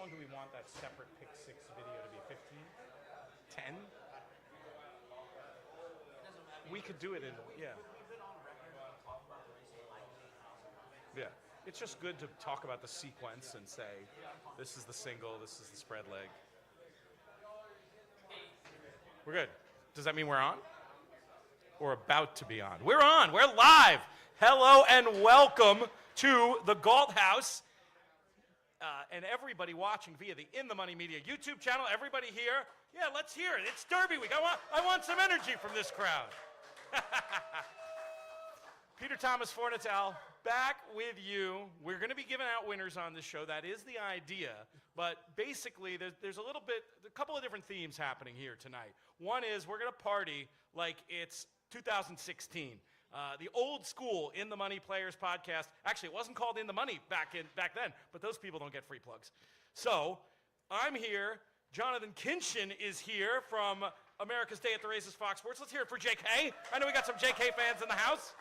long do we want that separate pick six video to be? 15? 10? We could do it in, yeah. Yeah. It's just good to talk about the sequence and say, this is the single, this is the spread leg. We're good. Does that mean we're on? Or about to be on? We're on. We're live. Hello and welcome to the Galt House. And everybody watching via the In the Money Media YouTube channel, everybody here, yeah, let's hear it. It's Derby week. I want some energy from this crowd. Peter Thomas Fornatel, back with you. We're going to be giving out winners on this show. That is the idea. But basically, there's a couple of different themes happening here tonight. One is we're going to party like it's 2016. The old school In the Money Players podcast. Actually, it wasn't called In the Money back then, but those people don't get free plugs. So I'm here. Jonathan Kinchin is here from America's Day at the Races Fox Sports. Let's hear it for JK. I know we got some JK fans in the house.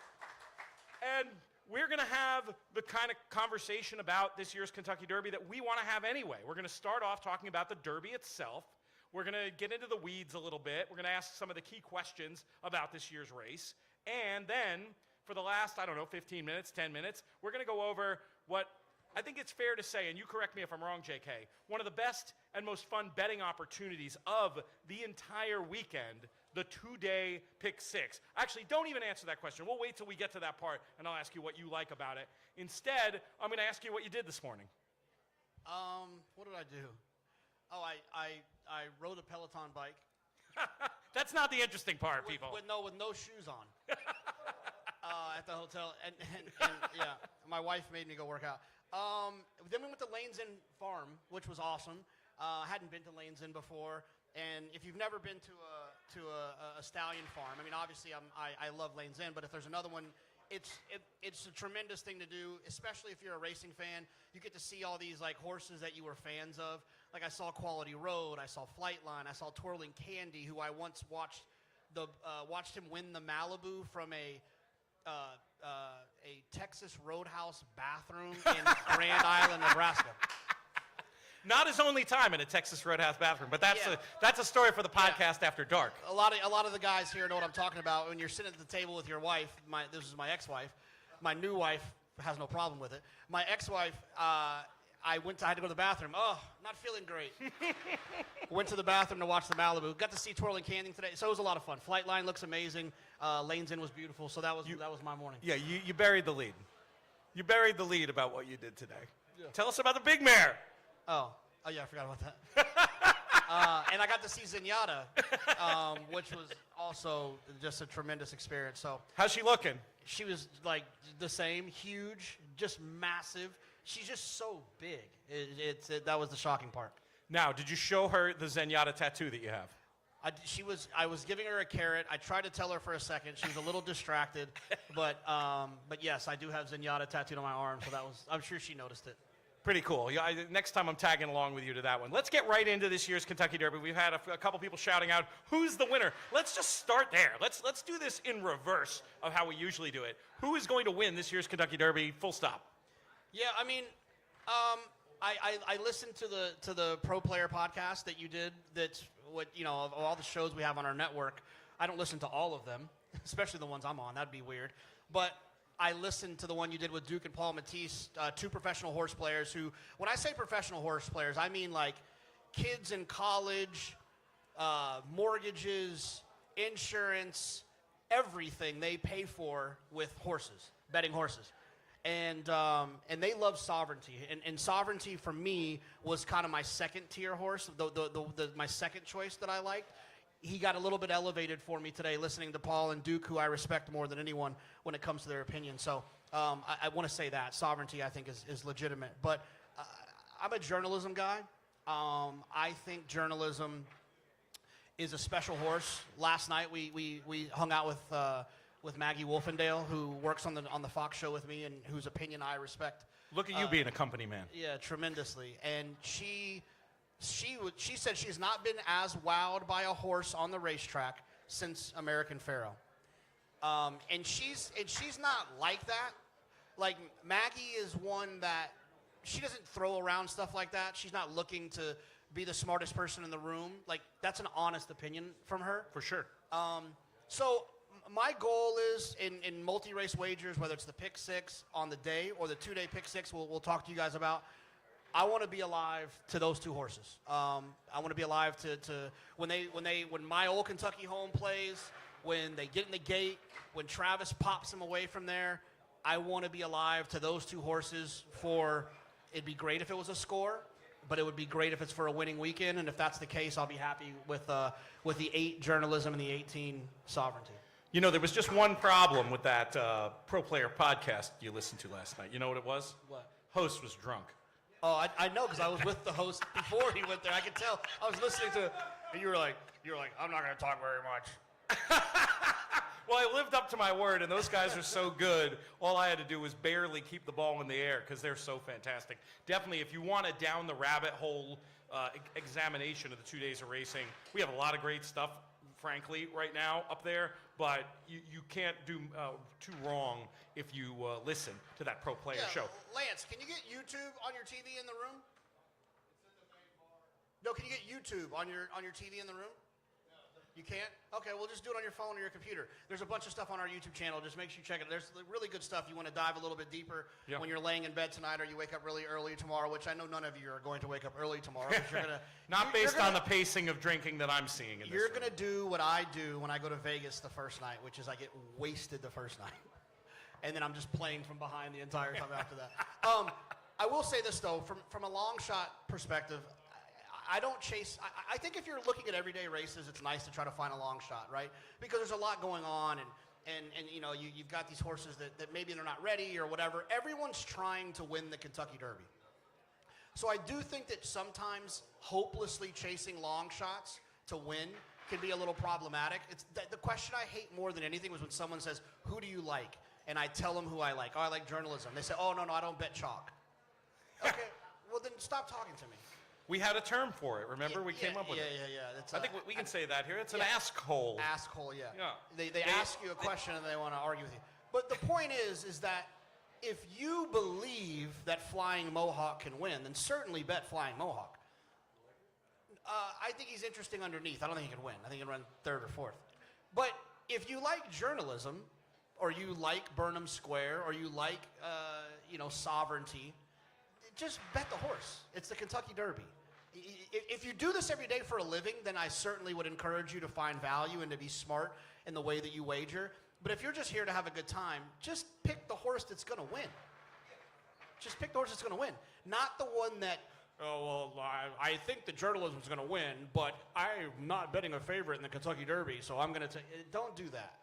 And we're going to have the kind of conversation about this year's Kentucky Derby that we want to have anyway. We're going to start off talking about the Derby itself. We're going to get into the weeds a little bit. We're going to ask some of the key questions about this year's race. And then, for the last, 15 minutes, 10 minutes, we're going to go over what I think it's fair to say, and you correct me if I'm wrong, JK, one of the best and most fun betting opportunities of the entire weekend, the two-day pick six. Actually, don't even answer that question. We'll wait till we get to that part, and I'll ask you what you like about it. Instead, I'm going to ask you what you did this morning. What did I do? Oh, I rode a Peloton bike. That's not the interesting part, people. With no shoes on. At the hotel, and yeah, my wife made me go work out. Then we went to Lane's Inn Farm, which was awesome. Hadn't been to Lane's Inn before, and if you've never been to a stallion farm, I mean, obviously I love Lane's Inn, but if there's another one, it's a tremendous thing to do, especially if you're a racing fan. You get to see all these like horses that you were fans of. Like I saw Quality Road, I saw Flightline, I saw Twirling Candy, who I once watched him win the Malibu from a Texas Roadhouse bathroom in Grand Island, Nebraska. Not his only time in a Texas Roadhouse bathroom, but that's a story for the podcast after dark. A lot of the guys here know what I'm talking about. When you're sitting at the table with your wife, this is my ex-wife. My new wife has no problem with it. My ex-wife, I had to go to the bathroom. Oh, not feeling great. Went to the bathroom to watch the Malibu. Got to see Twirling Candy today, so it was a lot of fun. Flightline looks amazing. Lane's Inn was beautiful, so that was my morning. Yeah, you buried the lead. You buried the lead about what you did today. Yeah. Tell us about the big mare. Oh yeah, I forgot about that. And I got to see Zenyatta, which was also just a tremendous experience. So how's she looking? She was like the same, huge, just massive. She's just so big. That was the shocking part. Now, did you show her the Zenyatta tattoo that you have? I was giving her a carrot. I tried to tell her for a second. She was a little distracted, but yes, I do have Zenyatta tattooed on my arm. So I'm sure she noticed it. Pretty cool. Yeah, next time I'm tagging along with you to that one. Let's get right into this year's Kentucky Derby. We've had a couple people shouting out, who's the winner? Let's just start there. Let's do this in reverse of how we usually do it. Who is going to win this year's Kentucky Derby? Full stop. Yeah, I mean, I listened to the Pro Player podcast that you did. That's what of all the shows we have on our network. I don't listen to all of them, especially the ones I'm on. That'd be weird. But I listened to the one you did with Duke and Paul Matisse, two professional horse players who, when I say professional horse players, I mean like kids in college, mortgages, insurance, everything they pay for with horses, betting horses. And they love Sovereignty. And Sovereignty for me was kind of my second tier horse, my second choice that I liked. He got a little bit elevated for me today listening to Paul and Duke, who I respect more than anyone when it comes to their opinion. So I want to say that. Sovereignty, I think, is legitimate. But I'm a journalism guy. I think journalism is a special horse. Last night we hung out with Maggie Wolfendale, who works on the Fox show with me and whose opinion I respect. Look at you being a company man. Yeah, tremendously. And she said she's not been as wowed by a horse on the racetrack since American Pharoah. And she's not like that. Like Maggie is one that she doesn't throw around stuff like that. She's not looking to be the smartest person in the room. Like, that's an honest opinion from her. For sure. So my goal is in multi-race wagers, whether it's the pick six on the day or the 2-day pick six, we'll talk to you guys about. I want to be alive to those two horses. I want to be alive to when my old Kentucky home plays, when they get in the gate, when Travis pops them away from there. I want to be alive to those two horses for. It'd be great if it was a score, but it would be great if it's for a winning weekend. And if that's the case, I'll be happy with the 8 journalism and the 18 sovereignty. You know, there was just one problem with that Pro Player podcast you listened to last night. You know what it was? What? Host was drunk. Oh, I know, because I was with the host before he went there. I could tell. I was listening to, and you were like, I'm not going to talk very much. Well, I lived up to my word, and those guys are so good. All I had to do was barely keep the ball in the air because they're so fantastic. Definitely, if you want a down the rabbit hole examination of the 2 days of racing, we have a lot of great stuff, frankly, right now up there. But you can't do too wrong if you listen to that Pro Player show. Lance, can you get YouTube on your TV in the room? It's in the main bar. No, can you get YouTube on your TV in the room? You can't? Okay, we'll just do it on your phone or your computer. There's a bunch of stuff on our YouTube channel. Just make sure you check it. There's really good stuff. You want to dive a little bit deeper when you're laying in bed tonight or you wake up really early tomorrow, which I know none of you are going to wake up early tomorrow. You're gonna, Not based on the pacing of drinking that I'm seeing in this You're room. going to do what I do when I go to Vegas the first night, which is I get wasted the first night. And then I'm just playing from behind the entire time after that. I will say this, though. From a long shot perspective, I don't chase. I think if you're looking at everyday races, it's nice to try to find a long shot, right? Because there's a lot going on, and you know, you've got these horses that maybe they're not ready or whatever. Everyone's trying to win the Kentucky Derby. So I do think that sometimes hopelessly chasing long shots to win can be a little problematic. It's the question I hate more than anything was when someone says, "Who do you like?" And I tell them who I like. Oh, I like journalism. They say, "Oh, no, I don't bet chalk." Okay, well then stop talking to me. We had a term for it. Remember, we came up with it. That's, I think we can say that here. It's an ask hole. Ask hole, yeah. Yeah. They ask you a question and they want to argue with you. But the point is that if you believe that Flying Mohawk can win, then certainly bet Flying Mohawk. I think he's interesting underneath. I don't think he can win. I think he can run 3rd or 4th. But if you like journalism, or you like Burnham Square, or you like sovereignty, just bet the horse. It's the Kentucky Derby. If you do this every day for a living, then I certainly would encourage you to find value and to be smart in the way that you wager. But if you're just here to have a good time, just pick the horse that's going to win. Just pick the horse that's going to win. Not the one that, oh, well, I think the journalism's going to win, but I'm not betting a favorite in the Kentucky Derby, so I'm going to don't do that.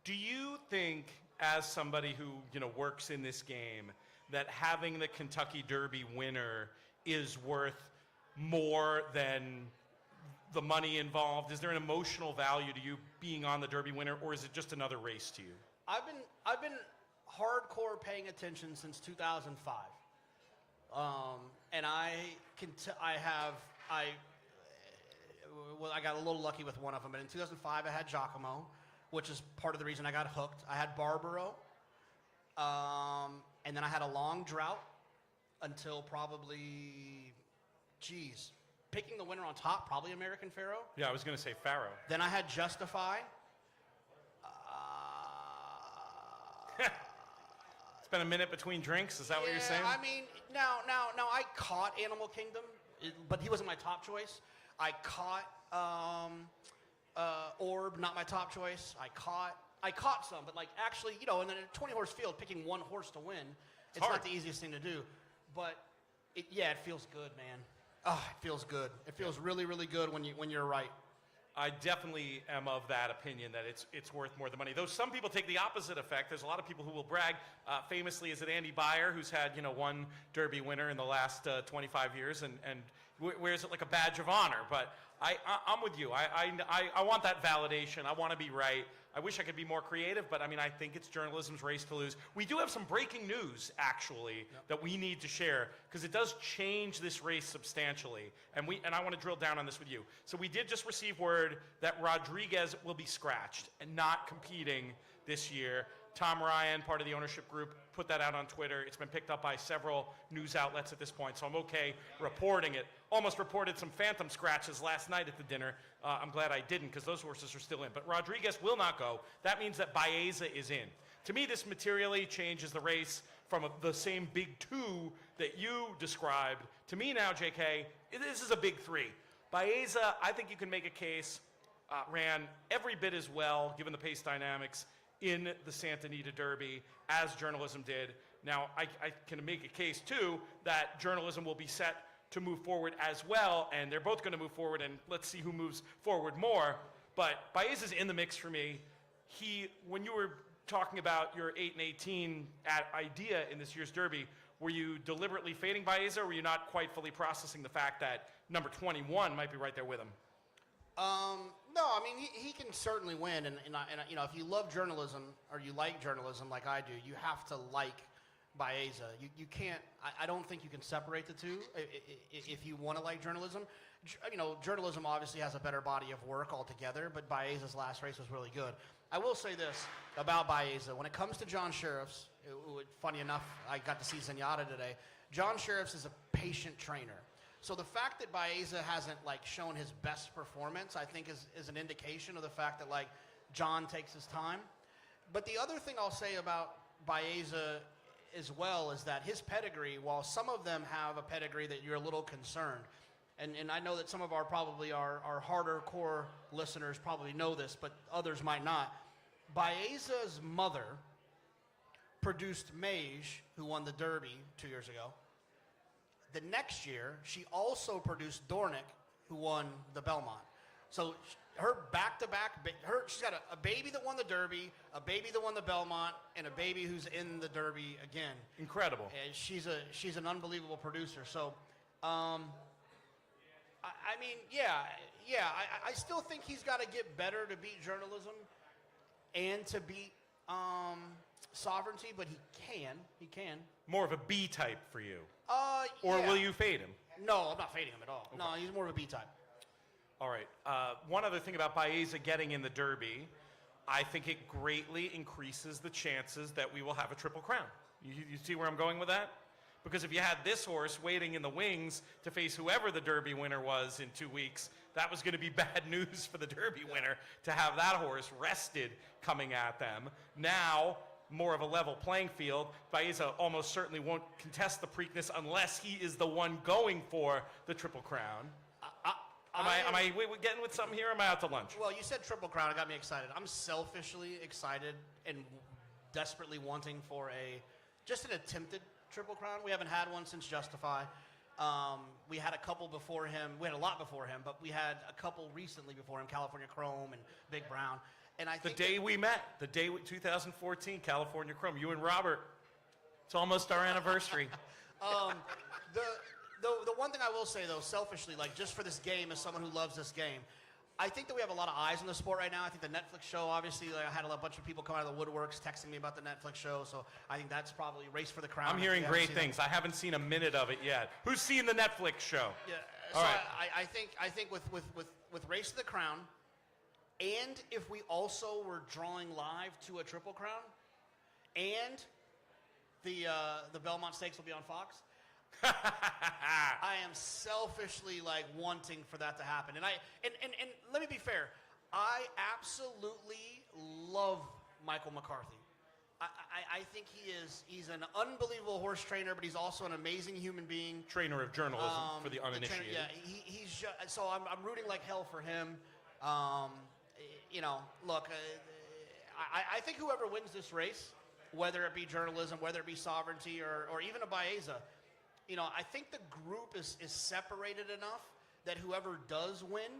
Do you think, as somebody who works in this game, that having the Kentucky Derby winner is worth more than the money involved? Is there an emotional value to you being on the Derby winner, or is it just another race to you? I've been hardcore paying attention since 2005, and I got a little lucky with one of them. But in 2005, I had Giacomo, which is part of the reason I got hooked. I had Barbaro, and then I had a long drought until probably, picking the winner on top, probably American Pharaoh. Yeah, I was going to say Pharaoh. Then I had Justify. It's been a minute between drinks. Is that what you're saying? I mean, now I caught Animal Kingdom, but he wasn't my top choice. I caught Orb, not my top choice. I caught some, but actually, in a 20-horse field, picking one horse to win, it's not the easiest thing to do. But it feels good, man. Oh, it feels good. It feels really, really good when you're right. I definitely am of that opinion that it's worth more than money. Though some people take the opposite effect. There's a lot of people who will brag. Famously, is it Andy Beyer, who's had one Derby winner in the last 25 years and wears it like a badge of honor. But I'm with you. I want that validation. I want to be right. I wish I could be more creative, but I think it's journalism's race to lose. We do have some breaking news, actually, that we need to share, because it does change this race substantially, and I want to drill down on this with you. So we did just receive word that Rodriguez will be scratched and not competing this year. Tom Ryan, part of the ownership group, put that out on Twitter. It's been picked up by several news outlets at this point, so I'm okay reporting it. Almost reported some phantom scratches last night at the dinner. I'm glad I didn't, because those horses are still in. But Rodriguez will not go. That means that Baeza is in. To me, this materially changes the race from the same big two that you described. To me now, JK, this is a big three. Baeza, I think you can make a case, ran every bit as well, given the pace dynamics, in the Santa Anita Derby as journalism did. Now, I can make a case, too, that journalism will be set to move forward as well, and they're both going to move forward, and let's see who moves forward more. But Baeza's in the mix for me. When you were talking about your 8 and 18 idea in this year's Derby, were you deliberately fading Baeza, or were you not quite fully processing the fact that number 21 might be right there with him? No, I mean, he can certainly win, and you know, if you love journalism, or you like journalism like I do, you have to like Baeza. You can't, I don't think you can separate the two if you want to like journalism. You know, journalism obviously has a better body of work altogether, but Baeza's last race was really good. I will say this about Baeza. When it comes to John Sheriffs, funny enough, I got to see Zenyatta today. John Sheriffs is a patient trainer. So the fact that Baeza hasn't shown his best performance, I think is an indication of the fact that John takes his time. But the other thing I'll say about Baeza as well is that his pedigree, while some of them have a pedigree that you're a little concerned, and I know that some of our harder core listeners probably know this, but others might not. Baeza's mother produced Mage, who won the Derby 2 years ago. The next year, she also produced Dornick, who won the Belmont. So her back-to-back, she's got a baby that won the Derby, a baby that won the Belmont, and a baby who's in the Derby again. Incredible. And she's an unbelievable producer. So, I mean, I still think he's got to get better to beat journalism and to beat sovereignty, but he can. More of a B type for you. Or will you fade him? No, I'm not fading him at all. Okay. No, he's more of a B type. All right. One other thing about Baeza getting in the Derby, I think it greatly increases the chances that we will have a Triple Crown. You see where I'm going with that? Because if you had this horse waiting in the wings to face whoever the Derby winner was in 2 weeks, that was going to be bad news for the Derby winner to have that horse rested coming at them. Now, more of a level playing field. Baeza almost certainly won't contest the Preakness unless he is the one going for the Triple Crown. Am I getting with something here, or am I out to lunch? Well, you said Triple Crown. It got me excited. I'm selfishly excited and desperately wanting for just an attempted Triple Crown. We haven't had one since Justify. We had a couple before him. We had a lot before him, but we had a couple recently before him, California Chrome and Big Brown. And I think the day we met, 2014, California Chrome, you and Robert. It's almost our anniversary. The one thing I will say, though, selfishly, just for this game, as someone who loves this game, I think that we have a lot of eyes on the sport right now. I think the Netflix show, obviously, I had a bunch of people come out of the woodworks texting me about the Netflix show, so I think that's probably Race for the Crown. I'm hearing great things. I haven't seen a minute of it yet. Who's seen the Netflix show? Yeah. All so right. I think with Race for the Crown, and if we also were drawing live to a Triple Crown, and the Belmont Stakes will be on Fox, I am selfishly wanting for that to happen. And let me be fair, I absolutely love Michael McCarthy. I think he's an unbelievable horse trainer, but he's also an amazing human being. Trainer of journalism for the uninitiated. He's just, so I'm rooting like hell for him. Look, I think whoever wins this race, whether it be journalism, whether it be sovereignty, or even a Baeza, I think the group is separated enough that whoever does win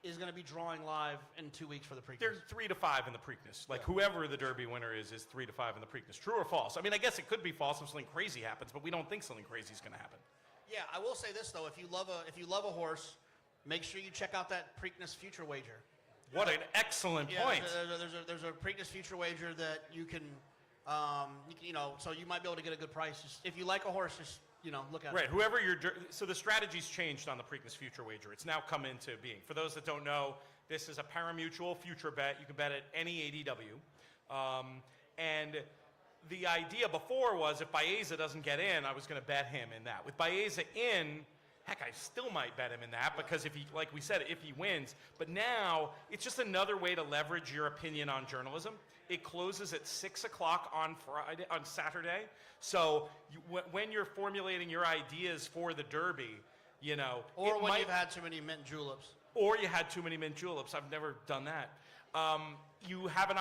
is going to be drawing live in 2 weeks for the Preakness. There's 3 to 5 in the Preakness. Whoever the Derby winner is 3 to 5 in the Preakness. True or false? I mean, I guess it could be false if something crazy happens, but we don't think something crazy is going to happen. Yeah, I will say this though: if you love a horse, make sure you check out that Preakness future wager. What an excellent point. There's a Preakness future wager that you can, so you might be able to get a good price. Just, if you like a horse, just look at it. Right. So the strategy's changed on the Preakness future wager. It's now come into being. For those that don't know, this is a pari-mutuel future bet. You can bet at any ADW. And the idea before was if Baeza doesn't get in, I was going to bet him in that. With Baeza in, heck, I still might bet him in that because if he, like we said, if he wins. But now it's just another way to leverage your opinion on journalism. It closes at 6 o'clock on Saturday. So when you're formulating your ideas for the Derby, you know, or when you've had too many mint juleps. Or you had too many mint juleps. I've never done that. You have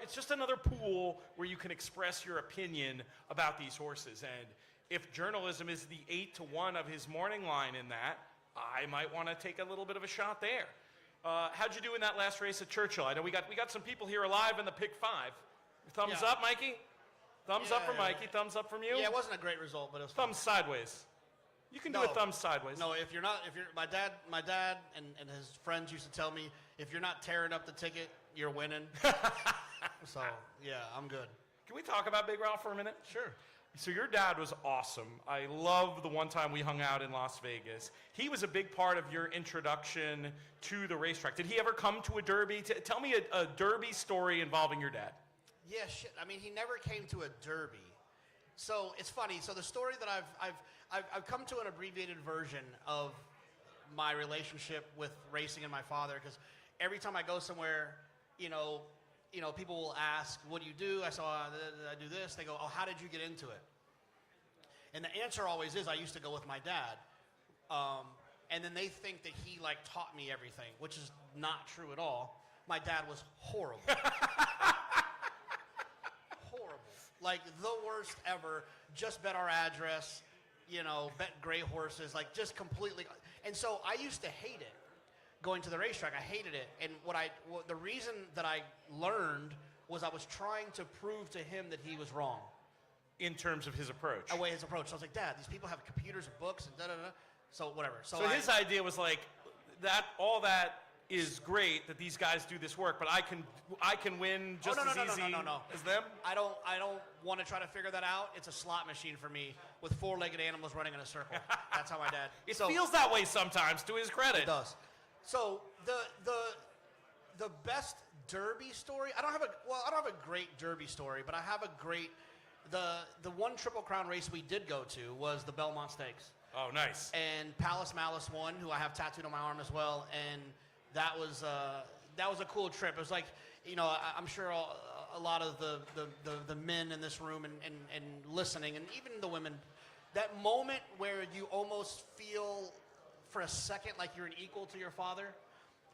it's just another pool where you can express your opinion about these horses. And if journalism is the 8-1 of his morning line in that, I might want to take a little bit of a shot there. How'd you do in that last race at Churchill? I know we got some people here alive in the pick 5. Thumbs up, Mikey? Thumbs up for Mikey. Thumbs up from you? Yeah, it wasn't a great result, but it was thumbs sideways. You can do a thumb sideways. No, if you're my dad and his friends used to tell me, if you're not tearing up the ticket, you're winning. So, yeah, I'm good. Can we talk about Big Ralph for a minute? Sure. So your dad was awesome. I love the one time we hung out in Las Vegas. He was a big part of your introduction to the racetrack. Did he ever come to a Derby? Tell me a Derby story involving your dad. Yeah, shit. I mean, he never came to a Derby. So it's funny. So the story that I've come to an abbreviated version of my relationship with racing and my father, because every time I go somewhere, you know, people will ask, what do you do? I saw, I do this. They go, oh, how did you get into it? And the answer always is, I used to go with my dad. And then they think that he, like, taught me everything, which is not true at all. My dad was horrible. Horrible. Like, the worst ever. Just bet our address, you know, bet gray horses, like, just completely. And so I used to hate it. Going to the racetrack, I hated it. And the reason that I learned was I was trying to prove to him that he was wrong. In terms of his approach. His approach. So I was like, Dad, these people have computers and books and da-da-da. So whatever. So his idea was like, all that is great that these guys do this work, but I can win just as easy as them? I don't want to try to figure that out. It's a slot machine for me with 4-legged animals running in a circle. That's how my dad. It feels that way sometimes, to his credit. It does. So the best Derby story, I don't have a great Derby story, but I have a great, the one Triple Crown race we did go to was the Belmont Stakes. Oh, nice. And Palace Malice won, who I have tattooed on my arm as well, and that was a cool trip. It was like, you know, I'm sure a lot of the men in this room and listening, and even the women, that moment where you almost feel for a second like you're an equal to your father,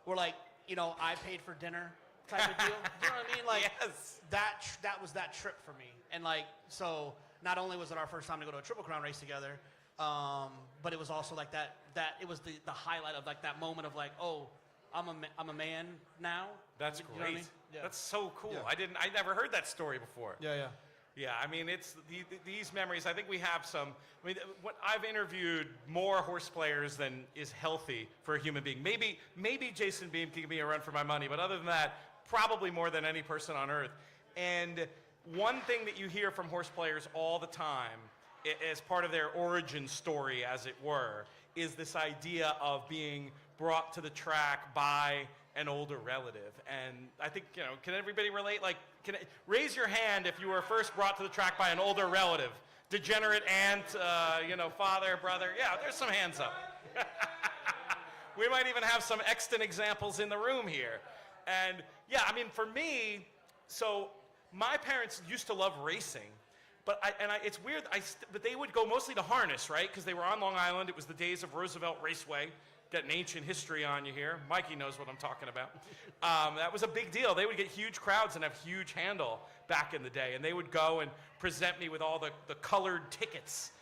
or like, you know, I paid for dinner type of deal. You know what I mean? Like, yes. That was that trip for me. And like, so not only was it our first time to go to a Triple Crown race together, but it was also like that it was the highlight of like that moment of like, oh, I'm a man now. That's great. You know what I mean? Yeah. That's so cool. Yeah. I never heard that story before. Yeah. Yeah, I mean, it's these memories. I think we have some. I mean, I've interviewed more horse players than is healthy for a human being. Maybe Jason Beam can give me a run for my money, but other than that, probably more than any person on earth. And one thing that you hear from horse players all the time, as part of their origin story, as it were, is this idea of being brought to the track by an older relative. And I think, you know, can everybody relate? Like, raise your hand if you were first brought to the track by an older relative. Degenerate aunt, father, brother. Yeah, there's some hands up. We might even have some extant examples in the room here. And yeah, I mean, for me, so my parents used to love racing. But it's weird, but they would go mostly to harness, right? Because they were on Long Island. It was the days of Roosevelt Raceway. Got an ancient history on you here. Mikey knows what I'm talking about. That was a big deal. They would get huge crowds and have huge handle back in the day. And they would go and present me with all the colored tickets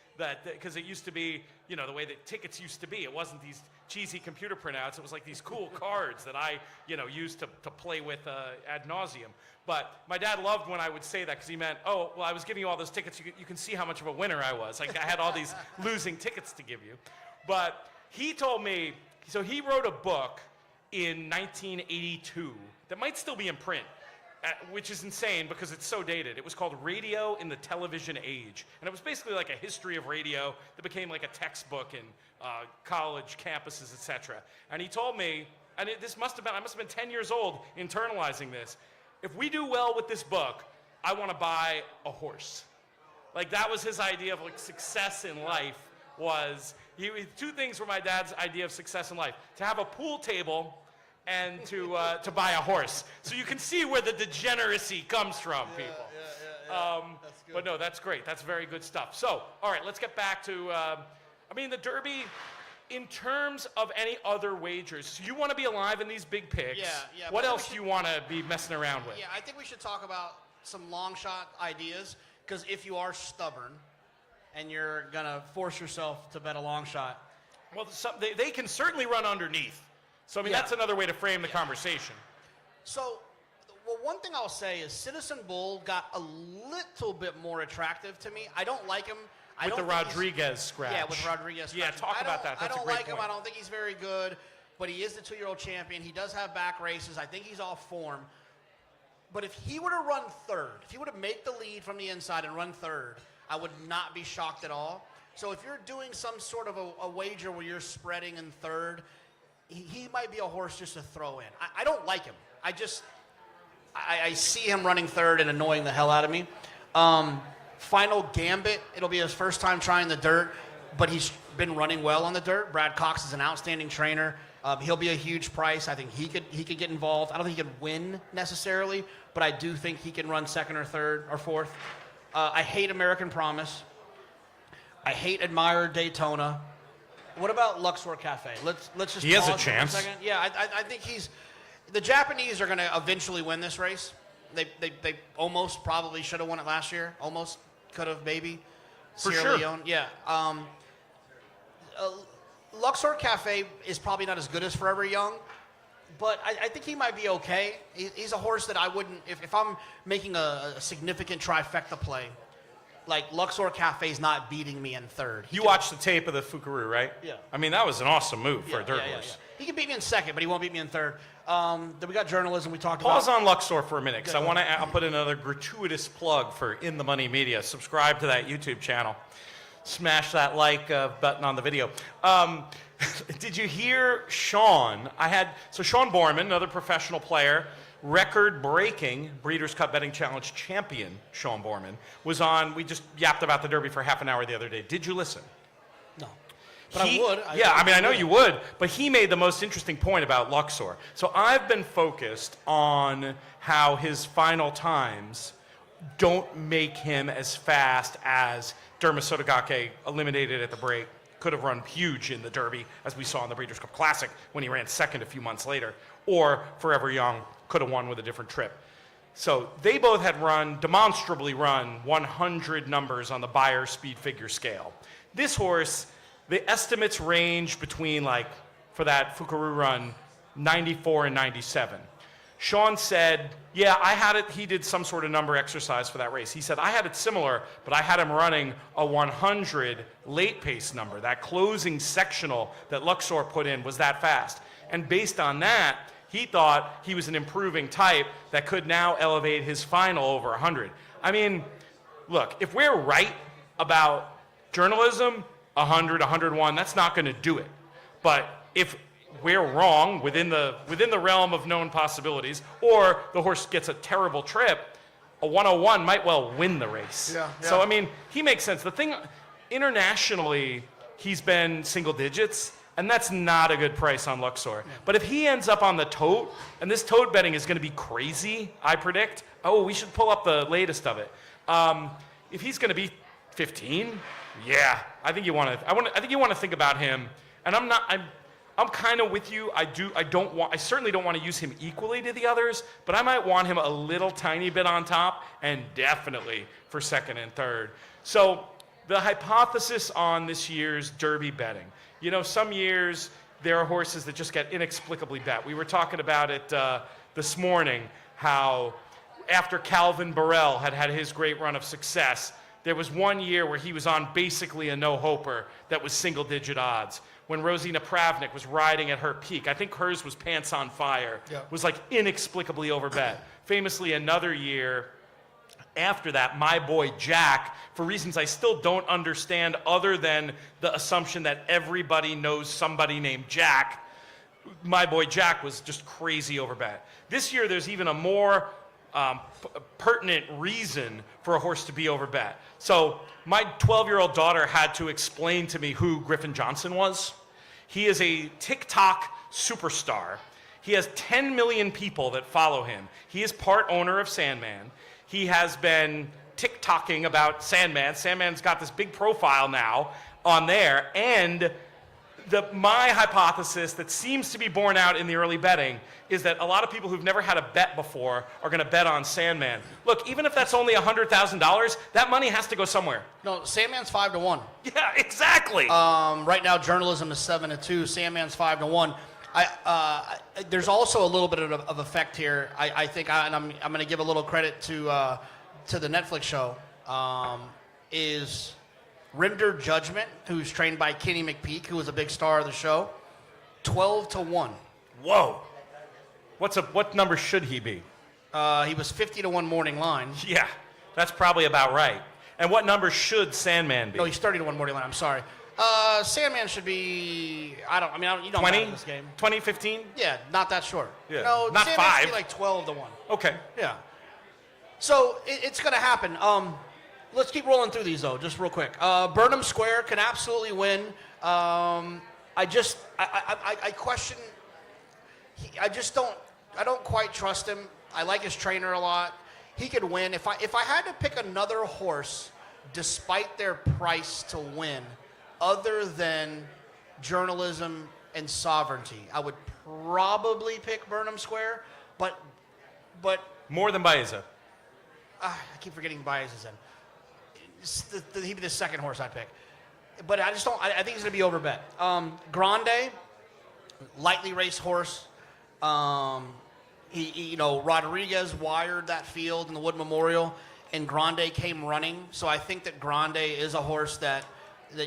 because it used to be, you know, the way that tickets used to be. It wasn't these cheesy computer printouts. It was like these cool cards that I, you know, used to play with ad nauseum. But my dad loved when I would say that because he meant, oh, well, I was giving you all those tickets. You can see how much of a winner I was. Like, I had all these losing tickets to give you. But he told me, so he wrote a book in 1982 that might still be in print, which is insane because it's so dated. It was called Radio in the Television Age. And it was basically like a history of radio that became like a textbook in college campuses, etc. And he told me, and I must have been 10 years old internalizing this. If we do well with this book, I want to buy a horse. Like that was his idea of like success in life was, two things were my dad's idea of success in life. To have a pool table and to buy a horse. So you can see where the degeneracy comes from, people. That's good. But no, that's great. That's very good stuff. So, all right, let's get back to, the Derby, in terms of any other wagers, so you want to be alive in these big picks. Yeah. What else do you want to be messing around with? Yeah, I think we should talk about some long shot ideas, because if you are stubborn and you're going to force yourself to bet a long shot. Well, they can certainly run underneath. So, that's another way to frame the conversation. So, one thing I'll say is Citizen Bull got a little bit more attractive to me. I don't like him. With the Rodriguez scratch. Yeah, with Rodriguez scratch. Yeah, talk about that. That's a great him. point. I don't think he's very good, but he is the 2-year-old champion. He does have back races. I think he's off form. But if he were to run third, if he were to make the lead from the inside and run third, I would not be shocked at all. So if you're doing some sort of a wager where you're spreading in third, he might be a horse just to throw in. I don't like him. I see him running third and annoying the hell out of me. Final Gambit, it'll be his first time trying the dirt, but he's been running well on the dirt. Brad Cox is an outstanding trainer. He'll be a huge price. I think he could get involved. I don't think he could win necessarily, but I do think he can run second or third or fourth. I hate American Promise. I hate Admire Daytona. What about Luxor Cafe? Let's just. He has a pause for chance. second. Yeah, I think the Japanese are going to eventually win this race. They almost probably should have won it last year. Almost could have, maybe. For Sierra sure. Leone. Yeah. Luxor Cafe is probably not as good as Forever Young, but I think he might be okay. He's a horse that I wouldn't, if I'm making a significant trifecta play, like Luxor Cafe's not beating me in third. You watched the tape of the Fukaru, right? Yeah. That was an awesome move for a dirt horse. He can beat me in second, but he won't beat me in third. Then we got journalism. We talked Pause about. on Luxor for a minute, because I'll put another gratuitous plug for In the Money Media. Subscribe to that YouTube channel. Smash that like button on the video. Did you hear Sean? Sean Borman, another professional player, record-breaking Breeders' Cup Betting Challenge champion, Sean Borman, was on. We just yapped about the Derby for half an hour the other day. Did you listen? No. But I would. I know you would, but he made the most interesting point about Luxor. So I've been focused on how his final times don't make him as fast as Derma Sotogake, eliminated at the break, could have run huge in the Derby, as we saw in the Breeders' Cup Classic when he ran second a few months later, or Forever Young could have won with a different trip. So they both had demonstrably run 100 numbers on the Beyer speed figure scale. This horse, the estimates range between, for that Fukaru run, 94 and 97. Sean said, I had it, he did some sort of number exercise for that race. He said, I had it similar, but I had him running a 100 late pace number. That closing sectional that Luxor put in was that fast. And based on that, he thought he was an improving type that could now elevate his final over 100. Look, if we're right about journalism, 100, 101, that's not going to do it. But if we're wrong within the realm of known possibilities, or the horse gets a terrible trip, a 101 might well win the race. Yeah. So, he makes sense. The thing, internationally, he's been single digits, and that's not a good price on Luxor. Yeah. But if he ends up on the tote, and this tote betting is going to be crazy, I predict. Oh, we should pull up the latest of it. If he's going to be 15, yeah, I think you want to think about him. And I'm kind of with you. I certainly don't want to use him equally to the others, but I might want him a little tiny bit on top, and definitely for second and third. So the hypothesis on this year's Derby betting. Some years there are horses that just get inexplicably bet. We were talking about it this morning, how after Calvin Burrell had his great run of success, there was one year where he was on basically a no-hoper that was single-digit odds. When Rosina Pravnik was riding at her peak, I think hers was Pants on Fire, was inexplicably overbet. Famously, another year after that, My Boy Jack, for reasons I still don't understand other than the assumption that everybody knows somebody named Jack, My Boy Jack was just crazy overbet. This year, there's even a more pertinent reason for a horse to be overbet. So my 12-year-old daughter had to explain to me who Griffin Johnson was. He is a TikTok superstar. He has 10 million people that follow him. He is part owner of Sandman. He has been TikToking about Sandman. Sandman's got this big profile now on there. And my hypothesis that seems to be borne out in the early betting is that a lot of people who've never had a bet before are going to bet on Sandman. Look, even if that's only $100,000, that money has to go somewhere. No, Sandman's 5-1. Yeah, exactly. Right now, journalism is 7-2. Sandman's 5-1. There's also a little bit of effect here. I think, and I'm going to give a little credit to the Netflix show. Is Render Judgment, who's trained by Kenny McPeak, who was a big star of the show, 12-1. Whoa. What number should he be? He was 50-1 morning line. Yeah, that's probably about right. And what number should Sandman be? No, he's 30-1 morning line. I'm sorry. Sandman should be, you don't 20? know this game. 20, 15? Yeah, not that short. Yeah. No, Not Sandman 5. should be like 12-1. Okay. Yeah. So it's going to happen. Let's keep rolling through these, though, just real quick. Burnham Square can absolutely win. I question, I don't quite trust him. I like his trainer a lot. He could win. If I had to pick another horse, despite their price to win, other than journalism and sovereignty, I would probably pick Burnham Square, but More than Baeza. I keep forgetting Baez's in. He'd be the second horse I'd pick. But I just don't, I think he's going to be overbet. Grande, lightly raced horse. Rodriguez wired that field in the Wood Memorial, and Grande came running. So I think that Grande is a horse that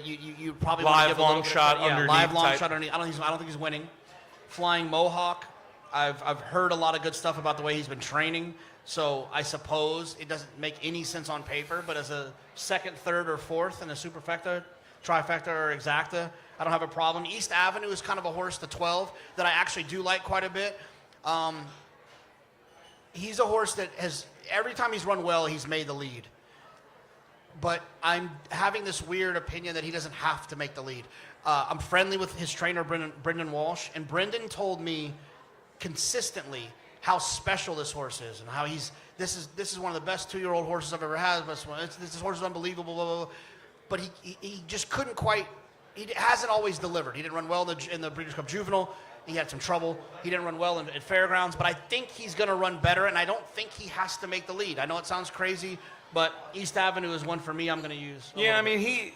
you probably want to give a little bit shot of, yeah, underneath live long type. shot underneath. I don't think he's winning. Flying Mohawk, I've heard a lot of good stuff about the way he's been training. So I suppose it doesn't make any sense on paper, but as a second, third, or fourth in a superfecta, trifecta, or exacta, I don't have a problem. East Avenue is kind of a horse to 12 that I actually do like quite a bit. He's a horse that has, every time he's run well, he's made the lead. But I'm having this weird opinion that he doesn't have to make the lead. I'm friendly with his trainer, Brendan Walsh, and Brendan told me consistently how special this horse is and how this is one of the best 2-year-old horses I've ever had. This horse is unbelievable, blah, blah, blah. But he just couldn't quite, he hasn't always delivered. He didn't run well in the Breeders' Cup Juvenile. He had some trouble. He didn't run well at Fairgrounds, but I think he's going to run better, and I don't think he has to make the lead. I know it sounds crazy, but East Avenue is one for me I'm going to use. Yeah, I mean,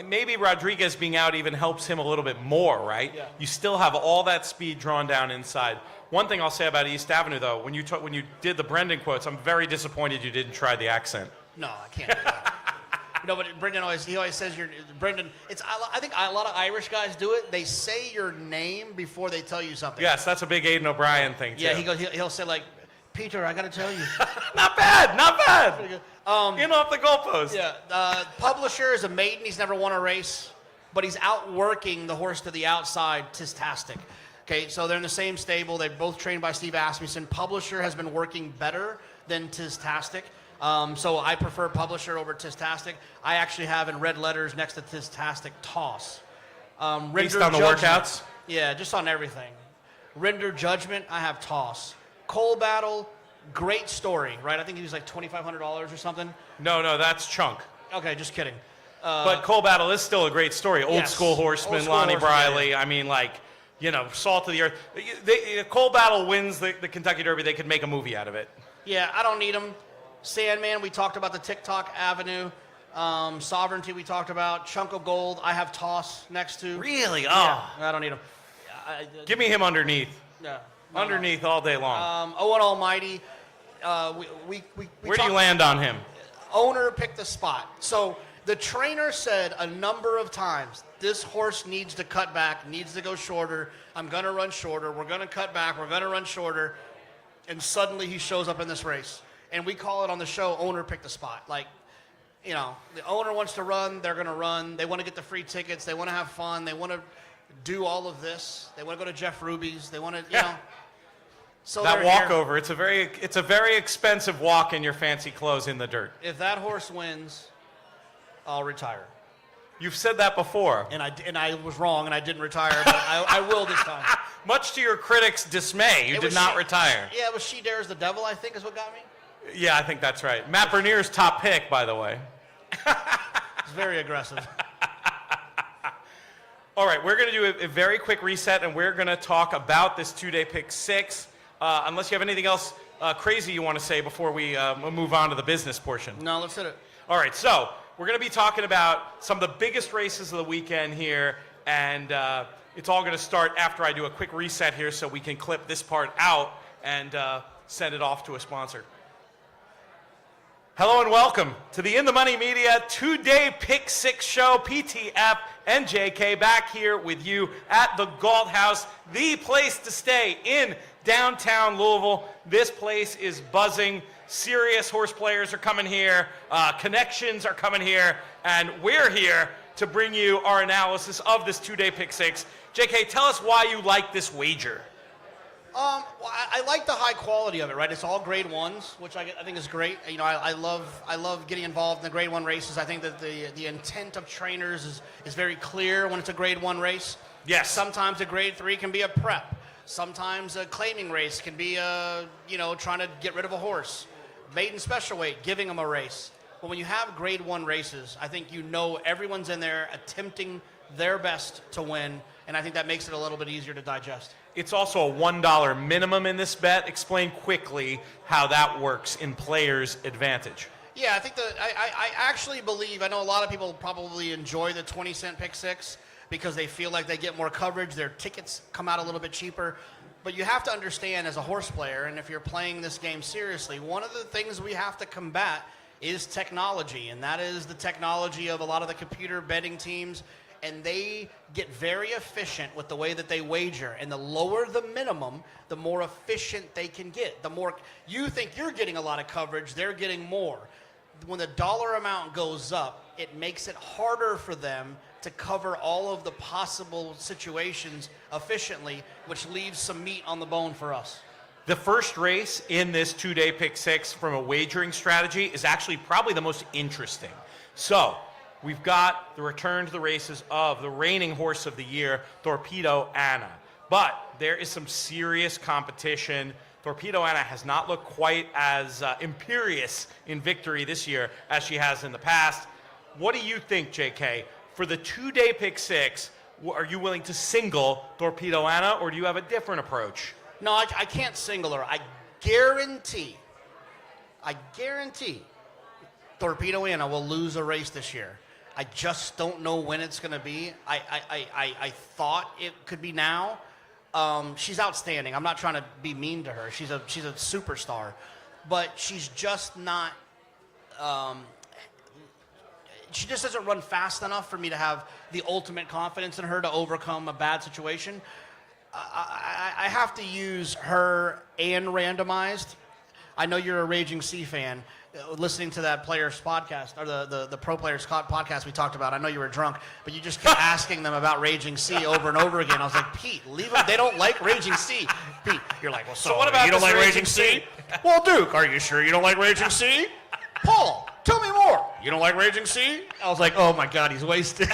maybe Rodriguez being out even helps him a little bit more, right? Yeah. You still have all that speed drawn down inside. One thing I'll say about East Avenue, though, when you did the Brendan quotes, I'm very disappointed you didn't try the accent. No, I can't do that. No, but Brendan always says Brendan. I think a lot of Irish guys do it. They say your name before they tell you something. Yes, that's a big Aidan O'Brien thing too. Yeah, he'll say like, Peter, I got to tell you. Not bad. In off the goalpost. Yeah, Publisher is a maiden. He's never won a race, but he's outworking the horse to the outside, Tistastic. Okay, so they're in the same stable. They're both trained by Steve Asmussen. Publisher has been working better than Tistastic. So I prefer Publisher over Tistastic. I actually have in red letters next to Tistastic Toss. Based on the workouts? Yeah, just on everything. Render Judgment, I have Toss. Coal Battle, great story, right? I think he was like $2,500 or something. No, that's Chunk. Okay, just kidding. But Coal Battle is still a great story. Old school horseman, Lonnie Briley. Yeah. I mean, like, salt of the earth. Coal Battle wins the Kentucky Derby. They could make a movie out of it. Yeah, I don't need him. Sandman, we talked about the TikTok Avenue. Sovereignty, we talked about. Chunk of Gold, I have Toss next to. Really? Yeah, I don't need him. Give me him underneath. Yeah. Underneath all day long. Owen Almighty. Where do you land on him? Owner picked the spot. So the trainer said a number of times, this horse needs to cut back, needs to go shorter. I'm going to run shorter. We're going to cut back. We're going to run shorter. And suddenly he shows up in this race. And we call it on the show, owner picked the spot. Like, the owner wants to run, they're going to run. They want to get the free tickets. They want to have fun. They want to do all of this. They want to go to Jeff Ruby's. They want to, So that they're walkover, it's a very expensive walk in your fancy clothes in the dirt. If that horse wins, I'll retire. You've said that before. And I was wrong, and I didn't retire, but I will this time. Much to your critics' dismay, you did not retire. Yeah, it was She Dares the Devil, I think, is what got me. Yeah, I think that's right. Matt Bernier's top pick, by the way. It's very aggressive. All right, we're going to do a very quick reset, and we're going to talk about this two-day pick six. Unless you have anything else crazy you want to say before we move on to the business portion. No, let's hit it. All right, so we're going to be talking about some of the biggest races of the weekend here, and it's all going to start after I do a quick reset here so we can clip this part out and send it off to a sponsor. Hello and welcome to the In the Money Media two-day pick six show. PTF and JK back here with you at the Galt House, the place to stay in downtown Louisville. This place is buzzing. Serious horse players are coming here. Connections are coming here. And we're here to bring you our analysis of this two-day pick six. JK, tell us why you like this wager. Well, I like the high quality of it, right? It's all grade ones, which I think is great. You know, I love getting involved in the grade one races. I think that the intent of trainers is very clear when it's a grade one race. Yes. Sometimes a grade three can be a prep. Sometimes a claiming race can be trying to get rid of a horse. Maiden special weight, giving them a race. But when you have grade one races, I think everyone's in there attempting their best to win, and I think that makes it a little bit easier to digest. It's also a $1 minimum in this bet. Explain quickly how that works in players' advantage. Yeah, I think I actually believe, I know a lot of people probably enjoy the 20-cent pick six because they feel like they get more coverage, their tickets come out a little bit cheaper. But you have to understand as a horse player, and if you're playing this game seriously, one of the things we have to combat is technology, and that is the technology of a lot of the computer betting teams, and they get very efficient with the way that they wager. And the lower the minimum, the more efficient they can get. The more you think you're getting a lot of coverage, they're getting more. When the dollar amount goes up, it makes it harder for them to cover all of the possible situations efficiently, which leaves some meat on the bone for us. The first race in this two-day pick six from a wagering strategy is actually probably the most interesting. So we've got the return to the races of the reigning horse of the year, Torpedo Anna. But there is some serious competition. Torpedo Anna has not looked quite as imperious in victory this year as she has in the past. What do you think, JK? For the two-day pick six, are you willing to single Torpedo Anna, or do you have a different approach? No, I can't single her. I guarantee Torpedo Anna will lose a race this year. I just don't know when it's going to be. I thought it could be now. She's outstanding. I'm not trying to be mean to her. She's a superstar, but she's just not. She just doesn't run fast enough for me to have the ultimate confidence in her to overcome a bad situation. I have to use her and randomized. I know you're a Raging C fan. Listening to that players podcast, or the pro players podcast we talked about, I know you were drunk, but you just kept asking them about Raging C over and over again. I was like, Pete, leave them. They don't like Raging C. Pete, you're like, well, so what about you don't like Raging C? Well, Duke, are you sure you don't like Raging C? Paul, tell me more. You don't like Raging C? I was like, oh my God, he's wasted.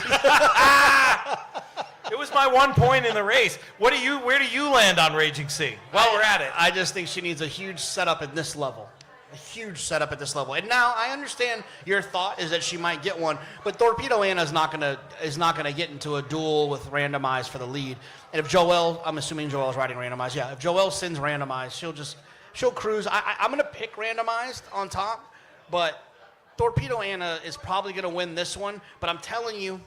It was my 1 point in the race. Where do you land on Raging C? While we're at it. I just think she needs a huge setup at this level. A huge setup at this level. And now I understand your thought is that she might get one, but Torpedo Anna is not gonna get into a duel with randomized for the lead. And if Joel, I'm assuming Joel's riding randomized. Yeah, if Joel sends randomized, she'll cruise. I'm gonna pick randomized on top, but Torpedo Anna is probably gonna win this one. But I'm telling you,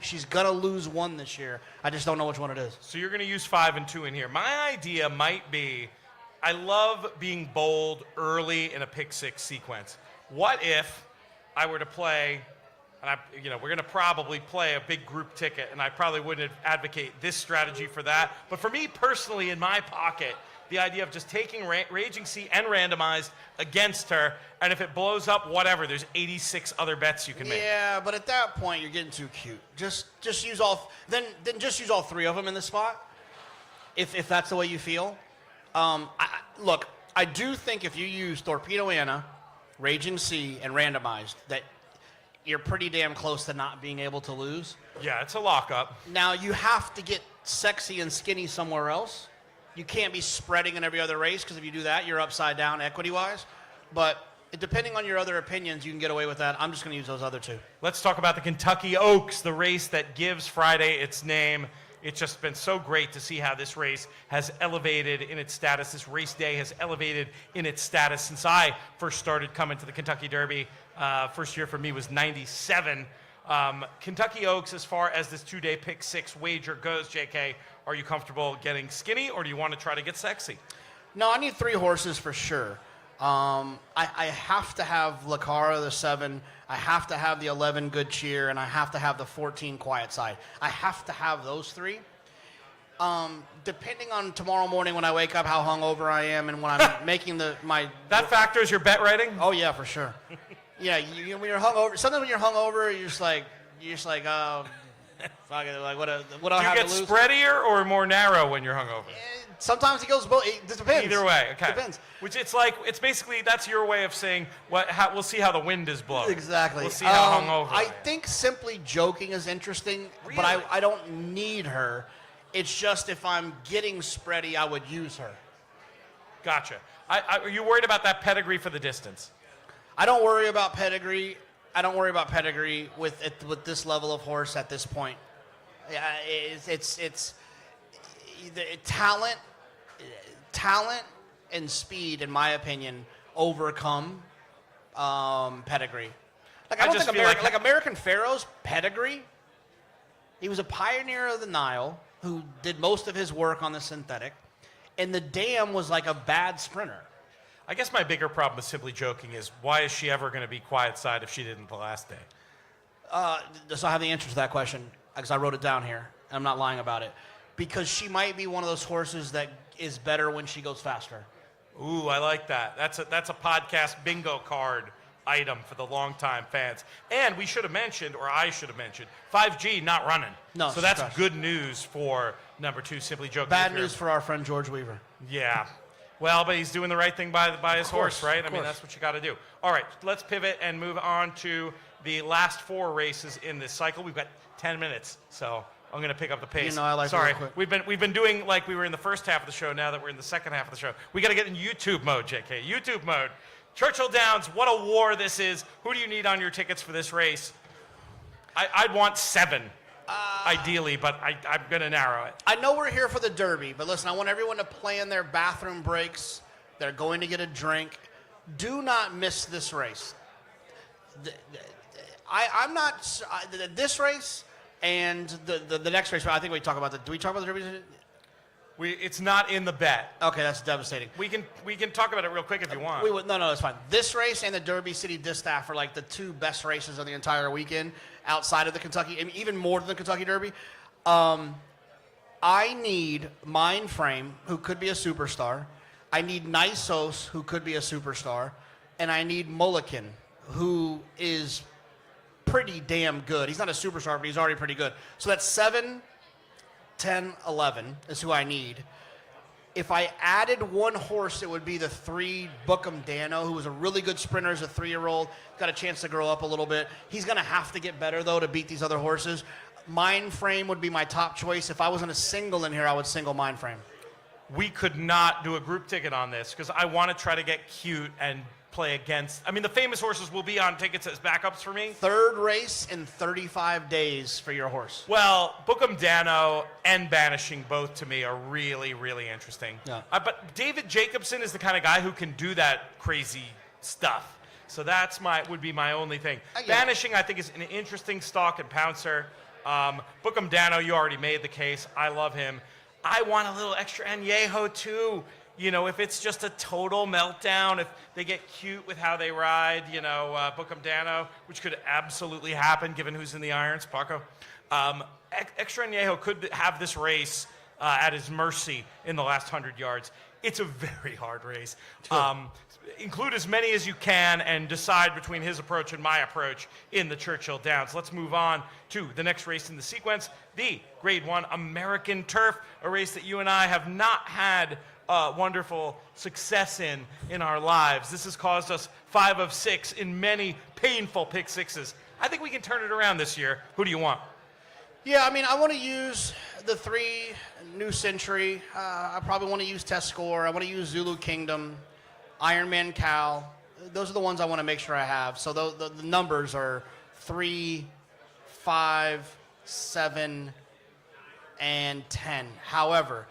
she's gonna lose one this year. I just don't know which one it is. So you're gonna use 5 and 2 in here. My idea might be, I love being bold early in a pick six sequence. What if I were to play, and we're going to probably play a big group ticket, and I probably wouldn't advocate this strategy for that. But for me personally, in my pocket, the idea of just taking Raging C and randomized against her, and if it blows up, whatever. There's 86 other bets you can make. Yeah, but at that point, you're getting too cute. Just use all. Then just use all 3 of them in the spot. If that's the way you feel. Look, I do think if you use Torpedo Anna, Raging Sea, and randomized, that you're pretty damn close to not being able to lose. Yeah, it's a lockup. Now, you have to get sexy and skinny somewhere else. You can't be spreading in every other race, because if you do that, you're upside down equity-wise. But depending on your other opinions, you can get away with that. I'm just going to use those other two. Let's talk about the Kentucky Oaks, the race that gives Friday its name. It's just been so great to see how this race has elevated in its status. This race day has elevated in its status since I first started coming to the Kentucky Derby. First year for me was 97. Kentucky Oaks, as far as this two-day pick six wager goes, JK, are you comfortable getting skinny, or do you want to try to get sexy? No, I need 3 horses for sure. I have to have Lacara, the 7. I have to have the 11, Good Cheer, and I have to have the 14, Quiet Side. I have to have those 3. Depending on tomorrow morning when I wake up, how hungover I am, and when I'm making my... That factors your bet writing? Oh, yeah, for sure. Yeah, when you're hungover, sometimes when you're hungover, you're just like, oh, fuck it, like, what do I have to lose? Do you get spreadier or more narrow when you're hungover? Sometimes it goes both. It depends. Either way, okay. Depends. Which it's basically, that's your way of saying, we'll see how the wind is blowing. Exactly. We'll see how hungover I think simply joking is interesting, Really? but I don't need her. It's just if I'm getting spready, I would use her. Gotcha. Are you worried about that pedigree for the distance? I don't worry about pedigree. I don't worry about pedigree with this level of horse at this point. Yeah, it's talent and speed, in my opinion, overcome pedigree. Like I don't think American Pharaoh's pedigree. He was a pioneer of the Nile who did most of his work on the synthetic, and the dam was like a bad sprinter. I guess my bigger problem with simply joking is, why is she ever going to be Quiet Side if she didn't the last day? So I have the answer to that question, because I wrote it down here, and I'm not lying about it. Because she might be one of those horses that is better when she goes faster. Ooh, I like that. That's a podcast bingo card item for the longtime fans. And we should have mentioned, or I should have mentioned, 5G not running. No, so that's correct. good news for number 2, Simply Joking. Bad news for our friend George Weaver. Yeah. Well, but he's doing the right thing by his horse, right? I mean, course. that's what you got to do. All right, let's pivot and move on to the last 4 races in this cycle. We've got 10 minutes, so I'm going to pick up the pace. You know, I like Sorry, real quick. we've been doing like we were in the first half of the show. Now that we're in the second half of the show, we got to get in YouTube mode, JK. YouTube mode. Churchill Downs. What a war this is. Who do you need on your tickets for this race? I'd want 7, ideally, but I'm going to narrow it. I know we're here for the Derby, but listen, I want everyone to plan their bathroom breaks. They're going to get a drink. Do not miss this race. I'm not this race and the next race. I think we talk about the. Do we talk about the Derby? It's not in the bet. Okay, that's devastating. We can talk about it real quick if you want. No, that's fine. This race and the Derby City Distaff are like the 2 best races of the entire weekend outside of the Kentucky, and even more than the Kentucky Derby. I need Mind Frame, who could be a superstar. I need Nisos, who could be a superstar. And I need Mulligan, who is pretty damn good. He's not a superstar, but he's already pretty good. So that's 7, 10, 11 is who I need. If I added 1 horse, it would be the 3 Bookham Dano, who was a really good sprinter as a 3-year-old. Got a chance to grow up a little bit. He's going to have to get better, though, to beat these other horses. Mind Frame would be my top choice. If I wasn't a single in here, I would single Mind Frame. We could not do a group ticket on this because I want to try to get cute and play against. I mean, the famous horses will be on tickets as backups for me. 3rd race in 35 days for your horse. Well, Bookham Dano and Banishing both to me are really, really interesting. Yeah. But David Jacobson is the kind of guy who can do that crazy stuff. So that's would be my only thing. Banishing, I think, is an interesting stalk and pouncer. Bookham Dano, you already made the case. I love him. I want a little extra Añejo too. You know, if it's just a total meltdown, if they get cute with how they ride, Bookham Dano, which could absolutely happen given who's in the irons, Paco. Extra Añejo could have this race at his mercy in the last 100 yards. It's a very hard race. Include as many as you can and decide between his approach and my approach in the Churchill Downs. Let's move on to the next race in the sequence, the Grade 1 American Turf, a race that you and I have not had wonderful success in our lives. This has caused us 5 of 6 in many painful pick sixes. I think we can turn it around this year. Who do you want? Yeah, I mean, I want to use the 3 New Century. I probably want to use Test Score. I want to use Zulu Kingdom, Iron Man Cal. Those are the ones I want to make sure I have. So the numbers are 3, 5, 7, and 10. However,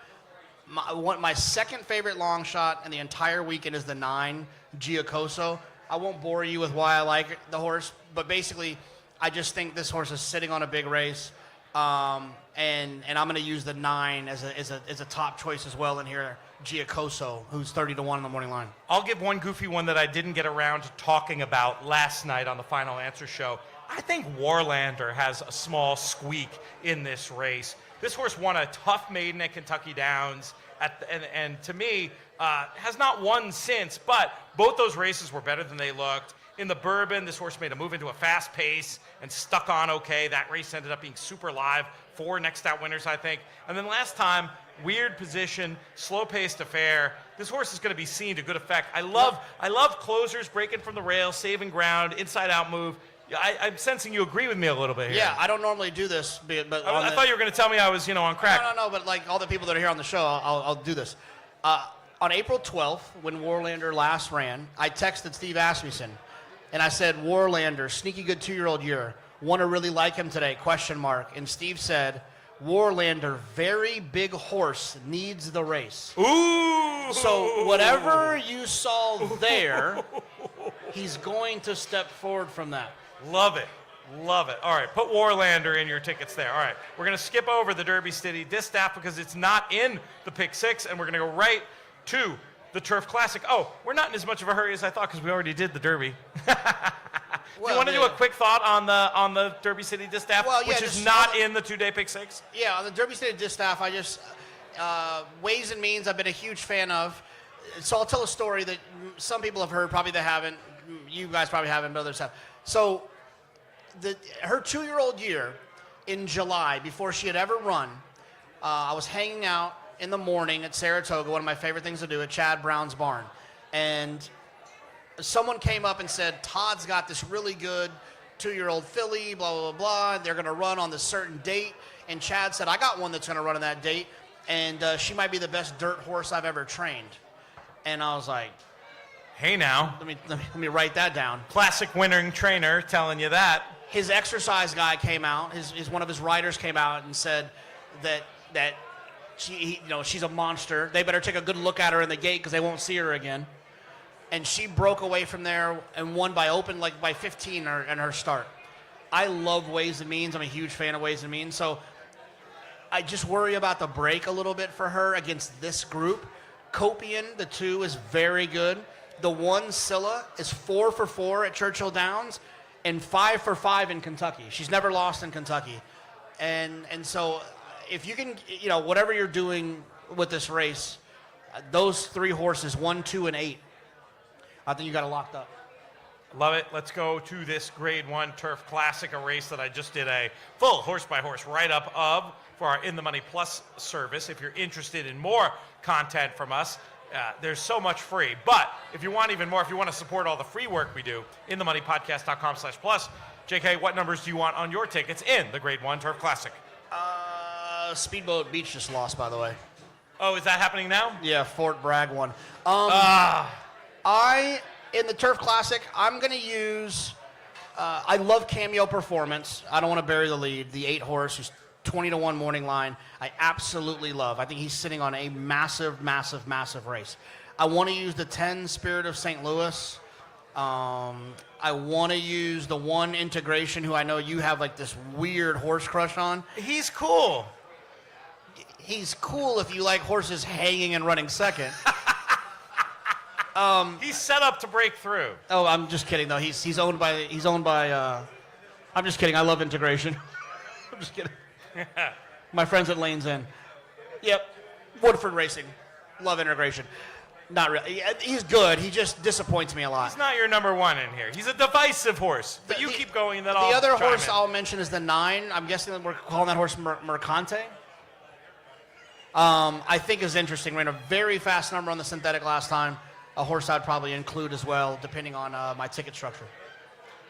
my second favorite long shot in the entire weekend is the 9, Giacoso. I won't bore you with why I like the horse, but basically, I just think this horse is sitting on a big race. And I'm going to use the 9 as a top choice as well in here, Giacoso, who's 30-1 in the morning line. I'll give one goofy one that I didn't get around to talking about last night on the Final Answer show. I think Warlander has a small squeak in this race. This horse won a tough maiden at Kentucky Downs, and to me, has not won since, but both those races were better than they looked. In the Bourbon, this horse made a move into a fast pace and stuck on okay. That race ended up being super live. 4 next out winners, I think. And then last time, weird position, slow-paced affair. This horse is going to be seen to good effect. I love closers breaking from the rail, saving ground, inside-out move. I'm sensing you agree with me a little bit here. Yeah, I don't normally do this, but I thought you were going to tell me I was, on crack. No, but like all the people that are here on the show, I'll do this. On April 12th, when Warlander last ran, I texted Steve Asmussen, and I said, Warlander, sneaky good 2-year-old year. Want to really like him today, ? And Steve said, Warlander, very big horse, needs the race. Ooh! So whatever you saw there, he's going to step forward from that. Love it. Love it. All right, put Warlander in your tickets there. All right, we're going to skip over the Derby City Distaff because it's not in the pick 6, and we're going to go right to the Turf Classic. Oh, we're not in as much of a hurry as I thought because we already did the Derby. Do you want to do a quick thought on the Derby City Distaff, which is not in the 2-day pick 6? Yeah, on the Derby City Distaff, I just Ways and Means I've been a huge fan of. So I'll tell a story that some people have heard, probably they haven't. You guys probably haven't, but others have. So her 2-year-old year in July, before she had ever run, I was hanging out in the morning at Saratoga, one of my favorite things to do, at Chad Brown's barn. And someone came up and said, Todd's got this really good 2-year-old filly, blah, blah, blah, blah. They're going to run on this certain date. And Chad said, I got one that's going to run on that date, and she might be the best dirt horse I've ever trained. And I was like, hey now. Let me write that down. Classic winning trainer telling you that. His exercise guy came out, one of his riders came out and said that she's a monster. They better take a good look at her in the gate because they won't see her again. And she broke away from there and won by 15 in her start. I love Ways and Means. I'm a huge fan of Ways and Means. So I just worry about the break a little bit for her against this group. Copian, the 2, is very good. The 1, Scylla, is 4 for 4 at Churchill Downs and 5 for 5 in Kentucky. She's never lost in Kentucky. And so if you can, whatever you're doing with this race, those 3 horses, 1, 2, and 8, I think you got it locked up. Love it. Let's go to this Grade 1 Turf Classic, a race that I just did a full horse-by-horse write-up of for our In the Money Plus service. If you're interested in more content from us, there's so much free. But if you want even more, if you want to support all the free work we do, inthemoneypodcast.com/plus. JK, what numbers do you want on your tickets in the Grade 1 Turf Classic? Speedboat Beach just lost, by the way. Oh, is that happening now? Yeah, Fort Bragg won. In the Turf Classic, I'm going to use, I love Cameo Performance. I don't want to bury the lead. The 8 horse, who's 20-1 morning line, I absolutely love. I think he's sitting on a massive, massive, massive race. I want to use the 10 Spirit of St. Louis. I want to use the 1 Integration, who I know you have like this weird horse crush on. He's cool. He's cool if you like horses hanging and running second. He's set up to break through. Oh, I'm just kidding though. He's owned by I'm just kidding. I love Integration. I'm just kidding. My friends at Lanes End. Yep. Woodford Racing. Love Integration. Not really. He's good. He just disappoints me a lot. He's not your number 1 in here. He's a divisive horse. But you keep going, and then I'll The other horse in. I'll mention is the 9. I'm guessing that we're calling that horse Mercante. I think is interesting. Ran a very fast number on the synthetic last time. A horse I'd probably include as well, depending on my ticket structure.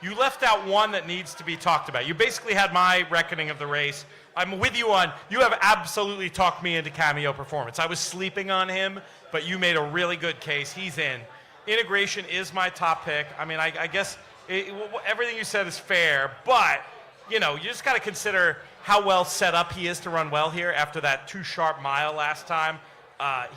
You left out one that needs to be talked about. You basically had my reckoning of the race. I'm with you on, you have absolutely talked me into Cameo Performance. I was sleeping on him, but you made a really good case. He's in. Integration is my top pick. I mean, I guess everything you said is fair, but, you know, you just got to consider how well set up he is to run well here after that 2 sharp mile last time.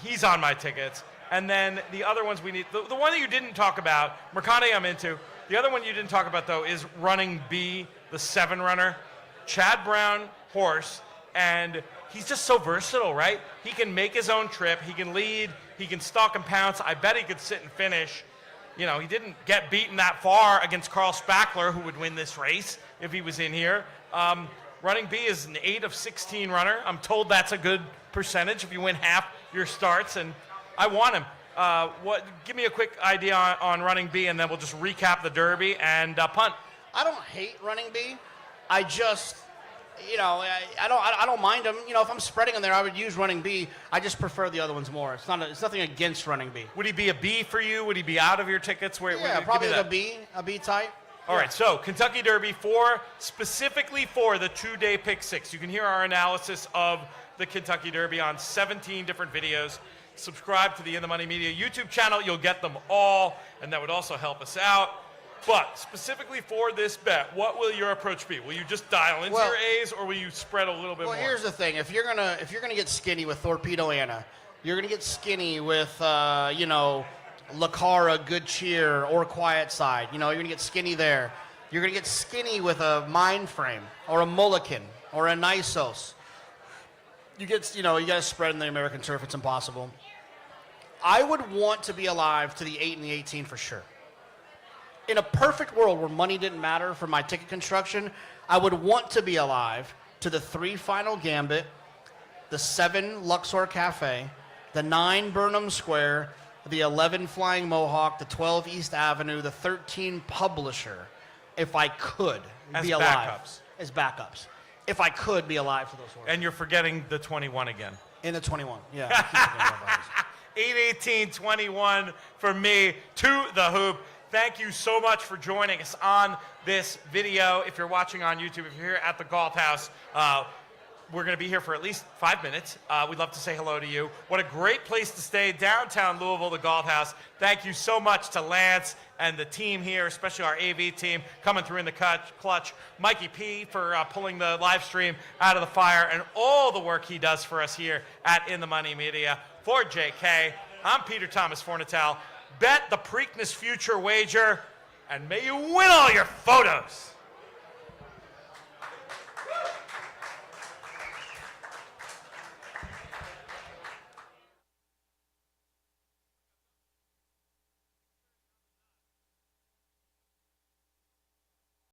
He's on my tickets. And then the other ones we need, the one that you didn't talk about, Mercante I'm into. The other one you didn't talk about, though, is Running B, the 7 runner. Chad Brown horse, and he's just so versatile, right? He can make his own trip. He can lead. He can stalk and pounce. I bet he could sit and finish. You know, he didn't get beaten that far against Carl Spackler, who would win this race if he was in here. Running B is an 8 of 16 runner. I'm told that's a good percentage if you win half your starts, and I want him. Give me a quick idea on Running B, and then we'll just recap the Derby and punt. I don't hate Running B. I just, you know, I don't mind him. You know, if I'm spreading him there, I would use Running B. I just prefer the other ones more. It's nothing against Running B. Would he be a B for you? Would he be out of your tickets? Yeah, probably like a B type. All right, so Kentucky Derby specifically for the 2-day pick 6. You can hear our analysis of the Kentucky Derby on 17 different videos. Subscribe to the In the Money Media YouTube channel. You'll get them all, and that would also help us out. But specifically for this bet, what will your approach be? Will you just dial into your A's, or will you spread a little bit more? Well, here's the thing: if you're gonna get skinny with Torpedo Anna, you're gonna get skinny with you know, Lacara, Good Cheer, or Quiet Side. You know, you're gonna get skinny there. You're gonna get skinny with a Mind Frame, or a Mulligan, or a Nisos. You gotta spread in the American turf. It's impossible. I would want to be alive to the 8 and the 18 for sure. In a perfect world where money didn't matter for my ticket construction, I would want to be alive to the 3 Final Gambit, the 7 Luxor Cafe, the 9 Burnham Square, the 11 Flying Mohawk, the 12 East Avenue, the 13 Publisher, if I could be alive. Backups. As backups. If I could be alive for those horses. And you're forgetting the 21 again. In the 21, yeah. I keep forgetting about those. 8-18-21 for me to the hoop. Thank you so much for joining us on this video. If you're watching on YouTube, if you're here at the Galt House, we're going to be here for at least 5 minutes. We'd love to say hello to you. What a great place to stay, downtown Louisville, the Galt House. Thank you so much to Lance and the team here, especially our AV team coming through in the clutch. Mikey P for pulling the live stream out of the fire, and all the work he does for us here at In the Money Media. For JK, I'm Peter Thomas Fornatel. Bet the Preakness future wager, and may you win all your photos.